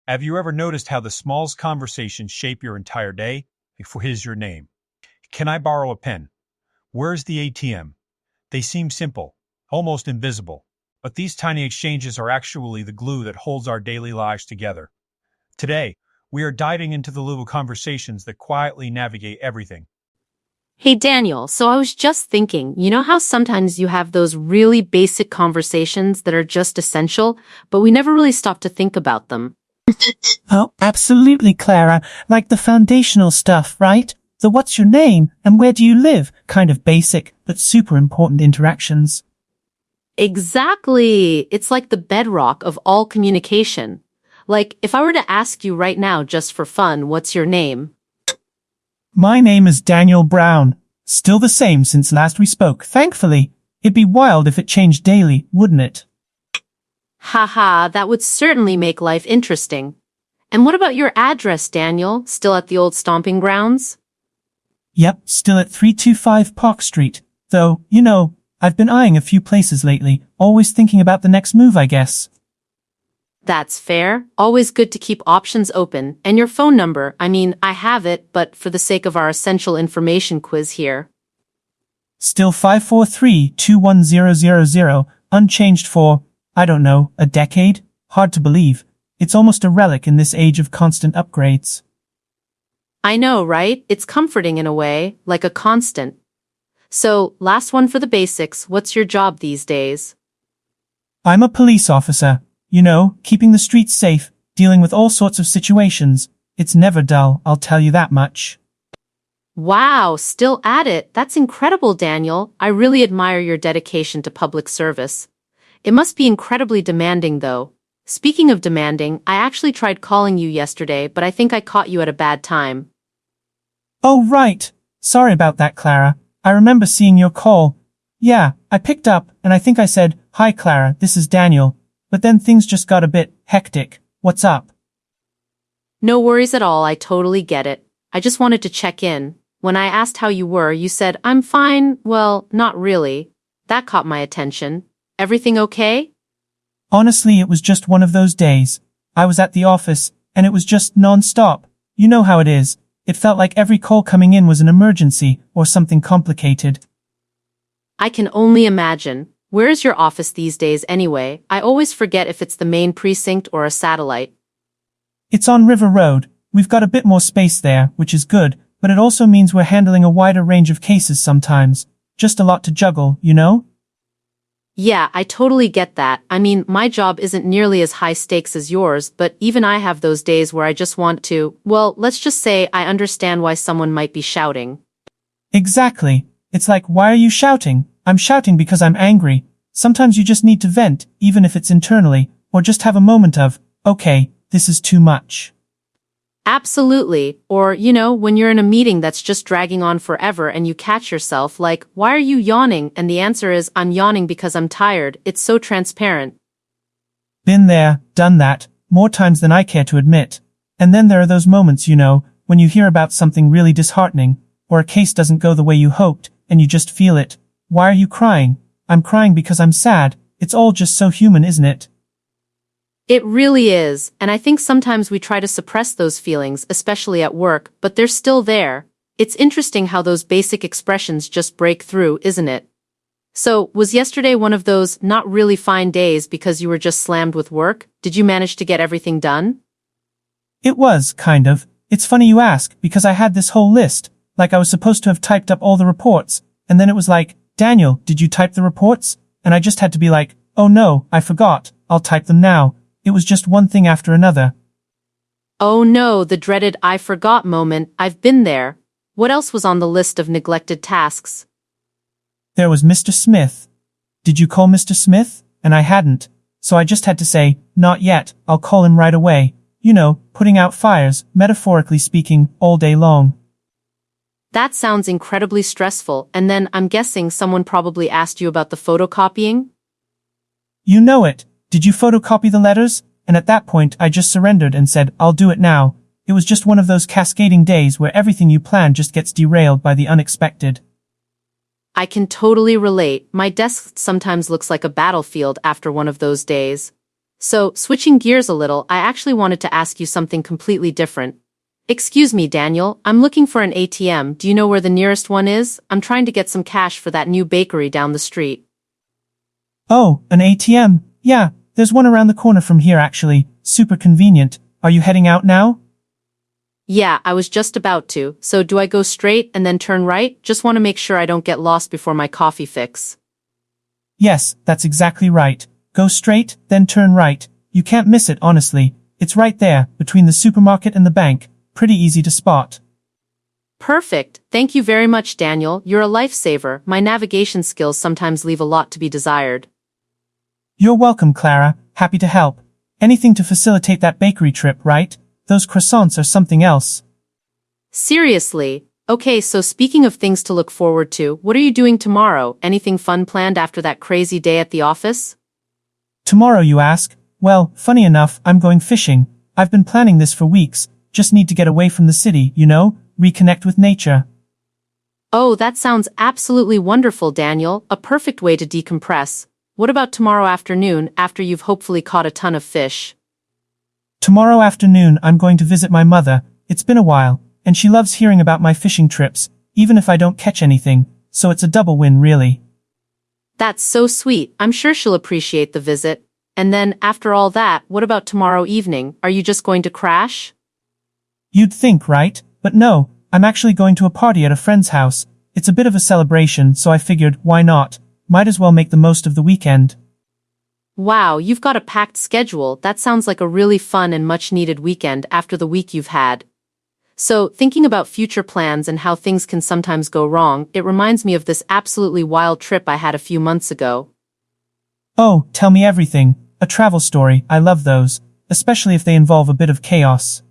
Have you ever noticed how the smallest conversations shape your entire day? Here's your name. Can I borrow a pen? Where's the ATM? They seem simple, almost invisible, but these tiny exchanges are actually the glue that holds our daily lives together. Today, we are diving into the little conversations that quietly navigate everything. Hey Daniel, so I was just thinking, you know how sometimes you have those really basic conversations that are just essential, but we never really stop to think about them? Oh, absolutely, Clara. Like the foundational stuff, right? The what's your name and where do you live kind of basic, but super important interactions. Exactly! It's like the bedrock of all communication. Like, if I were to ask you right now just for fun, what's your name? My name is Daniel Brown. Still the same since last we spoke, thankfully. It'd be wild if it changed daily, wouldn't it? Haha, that would certainly make life interesting. And what about your address, Daniel? Still at the old stomping grounds? Yep, still at 325 Park Street. Though, I've been eyeing a few places lately, always thinking about the next move, I guess. That's fair. Always good to keep options open. And your phone number, I have it, but for the sake of our essential information quiz here. Still 543-21000, unchanged for, I don't know, a decade? Hard to believe. It's almost a relic in this age of constant upgrades. I know, right? It's comforting in a way, like a constant. So, last one for the basics. What's your job these days? I'm a police officer. Keeping the streets safe, dealing with all sorts of situations. It's never dull, I'll tell you that much. Wow, still at it. That's incredible, Daniel. I really admire your dedication to public service. It must be incredibly demanding, though. Speaking of demanding, I actually tried calling you yesterday, but I think I caught you at a bad time. Oh, right. Sorry about that, Clara. I remember seeing your call. Yeah, I picked up, and I think I said, "Hi, Clara, this is Daniel." But then things just got a bit hectic. What's up? No worries at all, I totally get it. I just wanted to check in. When I asked how you were, you said, "I'm fine." Well, not really. That caught my attention. Everything okay? Honestly, it was just one of those days. I was at the office, and it was just non-stop. You know how it is. It felt like every call coming in was an emergency, or something complicated. I can only imagine. Where is your office these days anyway? I always forget if it's the main precinct or a satellite. It's on River Road. We've got a bit more space there, which is good, but it also means we're handling a wider range of cases sometimes. Just a lot to juggle, you know? Yeah, I totally get that. My job isn't nearly as high stakes as yours, but even I have those days where I just want to, well, let's just say I understand why someone might be shouting. Exactly. It's like, why are you shouting? I'm shouting because I'm angry. Sometimes you just need to vent, even if it's internally, or just have a moment of, okay, this is too much. Absolutely. Or, when you're in a meeting that's just dragging on forever and you catch yourself like, why are you yawning? And the answer is, I'm yawning because I'm tired. It's so transparent. Been there, done that, more times than I care to admit. And then there are those moments, when you hear about something really disheartening, or a case doesn't go the way you hoped, and you just feel it. Why are you crying? I'm crying because I'm sad. It's all just so human, isn't it? It really is, and I think sometimes we try to suppress those feelings, especially at work, but they're still there. It's interesting how those basic expressions just break through, isn't it? So, was yesterday one of those not really fine days because you were just slammed with work? Did you manage to get everything done? It was, kind of. It's funny you ask, because I had this whole list, like I was supposed to have typed up all the reports, and then it was like, "Daniel, did you type the reports?" And I just had to be like, "Oh no, I forgot, I'll type them now." It was just one thing after another. Oh no, the dreaded "I forgot" moment. I've been there. What else was on the list of neglected tasks? There was Mr. Smith. Did you call Mr. Smith? And I hadn't. So I just had to say, "Not yet, I'll call him right away." Putting out fires, metaphorically speaking, all day long. That sounds incredibly stressful, and then I'm guessing someone probably asked you about the photocopying? You know it. Did you photocopy the letters? And at that point I just surrendered and said, "I'll do it now." It was just one of those cascading days where everything you plan just gets derailed by the unexpected. I can totally relate. My desk sometimes looks like a battlefield after one of those days. So, switching gears a little, I actually wanted to ask you something completely different. Excuse me, Daniel, I'm looking for an ATM. Do you know where the nearest one is? I'm trying to get some cash for that new bakery down the street. Oh, an ATM. Yeah, there's one around the corner from here actually. Super convenient. Are you heading out now? Yeah, I was just about to. So do I go straight and then turn right? Just want to make sure I don't get lost before my coffee fix. Yes, that's exactly right. Go straight, then turn right. You can't miss it, honestly. It's right there, between the supermarket and the bank. Pretty easy to spot. Perfect. Thank you very much, Daniel. You're a lifesaver. My navigation skills sometimes leave a lot to be desired. You're welcome, Clara. Happy to help. Anything to facilitate that bakery trip, right? Those croissants are something else. Seriously. Okay, so speaking of things to look forward to, what are you doing tomorrow? Anything fun planned after that crazy day at the office? Tomorrow, you ask? Well, funny enough, I'm going fishing. I've been planning this for weeks. Just need to get away from the city, reconnect with nature. Oh, that sounds absolutely wonderful, Daniel. A perfect way to decompress. What about tomorrow afternoon, after you've hopefully caught a ton of fish? Tomorrow afternoon, I'm going to visit my mother. It's been a while, and she loves hearing about my fishing trips, even if I don't catch anything, so it's a double win, really. That's so sweet. I'm sure she'll appreciate the visit. And then, after all that, what about tomorrow evening? Are you just going to crash? You'd think, right? But no, I'm actually going to a party at a friend's house. It's a bit of a celebration, so I figured, why not? Might as well make the most of the weekend. Wow, you've got a packed schedule. That sounds like a really fun and much-needed weekend after the week you've had. So, thinking about future plans and how things can sometimes go wrong, it reminds me of this absolutely wild trip I had a few months ago. Oh, tell me everything. A travel story, I love those, especially if they involve a bit of chaos.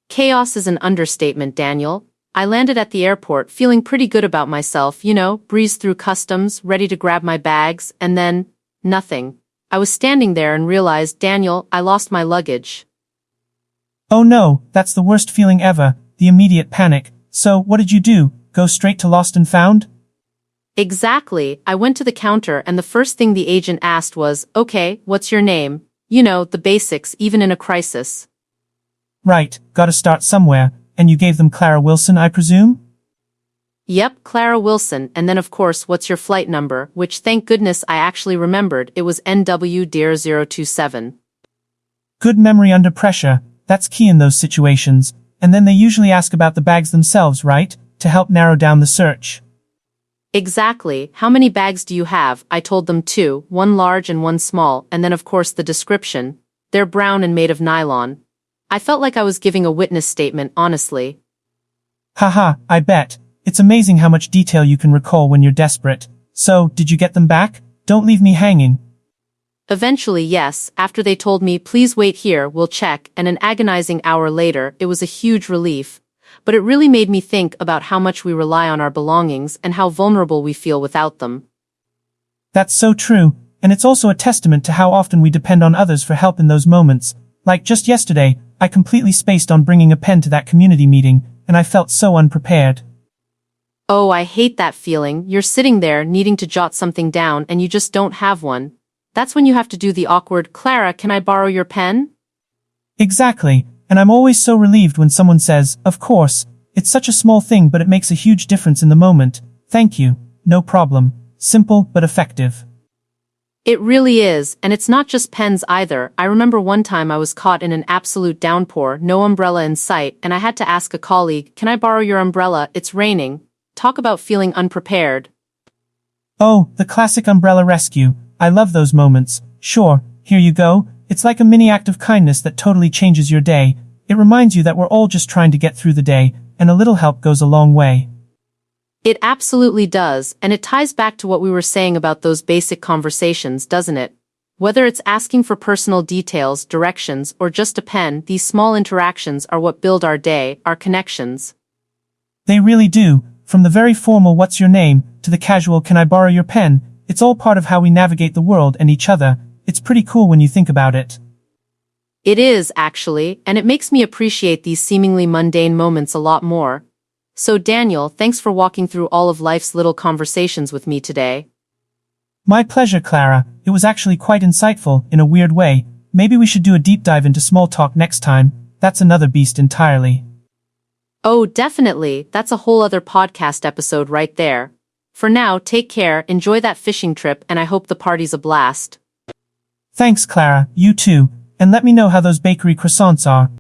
Chaos is an understatement, Daniel. I landed at the airport feeling pretty good about myself, breezed through customs, ready to grab my bags, and then, nothing. I was standing there and realized, Daniel, I lost my luggage. Oh no, that's the worst feeling ever, the immediate panic. So, what did you do? Go straight to Lost and Found? Exactly. I went to the counter and the first thing the agent asked was, okay, what's your name? The basics, even in a crisis. Right, gotta start somewhere. And you gave them Clara Wilson, I presume? Yep, Clara Wilson, and then of course what's your flight number, which thank goodness I actually remembered, it was NW-027. Good memory under pressure, that's key in those situations, and then they usually ask about the bags themselves, right? To help narrow down the search. Exactly. How many bags do you have? I told them 2, one large and one small, and then of course the description. They're brown and made of nylon. I felt like I was giving a witness statement, honestly. Haha, I bet. It's amazing how much detail you can recall when you're desperate. So, did you get them back? Don't leave me hanging. Eventually, yes, after they told me, please wait here, we'll check, and an agonizing hour later, it was a huge relief. But it really made me think about how much we rely on our belongings and how vulnerable we feel without them. That's so true, and it's also a testament to how often we depend on others for help in those moments. Like just yesterday, I completely spaced on bringing a pen to that community meeting, and I felt so unprepared. Oh, I hate that feeling. You're sitting there needing to jot something down and you just don't have one. That's when you have to do the awkward, Clara, can I borrow your pen? Exactly, and I'm always so relieved when someone says, of course. It's such a small thing but it makes a huge difference in the moment. Thank you. No problem. Simple but effective. It really is, and it's not just pens either. I remember one time I was caught in an absolute downpour, no umbrella in sight, and I had to ask a colleague, can I borrow your umbrella? It's raining. Talk about feeling unprepared. Oh, the classic umbrella rescue. I love those moments. Sure, here you go. It's like a mini act of kindness that totally changes your day. It reminds you that we're all just trying to get through the day, and a little help goes a long way. It absolutely does, and it ties back to what we were saying about those basic conversations, doesn't it? Whether it's asking for personal details, directions, or just a pen, these small interactions are what build our day, our connections. They really do. From the very formal what's your name, to the casual can I borrow your pen, it's all part of how we navigate the world and each other. It's pretty cool when you think about it. It is, actually, and it makes me appreciate these seemingly mundane moments a lot more. So Daniel, thanks for walking through all of life's little conversations with me today. My pleasure, Clara. It was actually quite insightful, in a weird way. Maybe we should do a deep dive into small talk next time. That's another beast entirely. Oh, definitely. That's a whole other podcast episode right there. For now, take care, enjoy that fishing trip, and I hope the party's a blast. Thanks, Clara, you too, and let me know how those bakery croissants are.